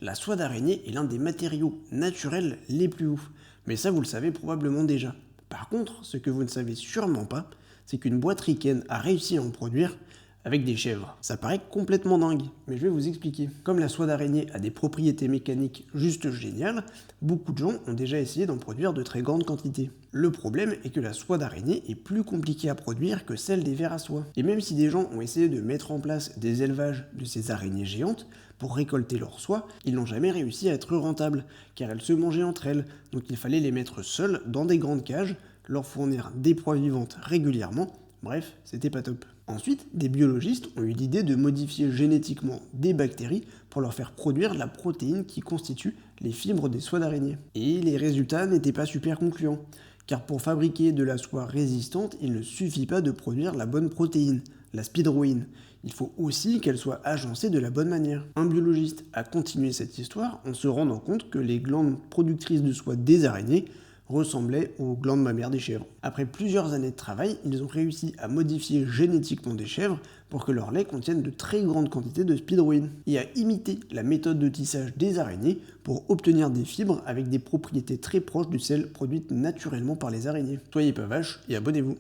La soie d'araignée est l'un des matériaux naturels les plus ouf, mais ça vous le savez probablement déjà. Par contre, ce que vous ne savez sûrement pas, c'est qu'une boîte Riken a réussi à en produire avec des chèvres. Ça paraît complètement dingue, mais je vais vous expliquer. Comme la soie d'araignée a des propriétés mécaniques juste géniales, beaucoup de gens ont déjà essayé d'en produire de très grandes quantités. Le problème est que la soie d'araignée est plus compliquée à produire que celle des vers à soie. Et même si des gens ont essayé de mettre en place des élevages de ces araignées géantes pour récolter leur soie, ils n'ont jamais réussi à être rentables, car elles se mangeaient entre elles, donc il fallait les mettre seules dans des grandes cages, leur fournir des proies vivantes régulièrement, bref, c'était pas top. Ensuite, des biologistes ont eu l'idée de modifier génétiquement des bactéries pour leur faire produire la protéine qui constitue les fibres des soies d'araignée. Et les résultats n'étaient pas super concluants, car pour fabriquer de la soie résistante, il ne suffit pas de produire la bonne protéine, la spidroïne. Il faut aussi qu'elle soit agencée de la bonne manière. Un biologiste a continué cette histoire en se rendant compte que les glandes productrices de soie des araignées ressemblaient aux glandes mammaires des chèvres. Après plusieurs années de travail, ils ont réussi à modifier génétiquement des chèvres pour que leur lait contienne de très grandes quantités de spidroïdes et à imiter la méthode de tissage des araignées pour obtenir des fibres avec des propriétés très proches de celles produites naturellement par les araignées. Soyez pas vaches et abonnez-vous.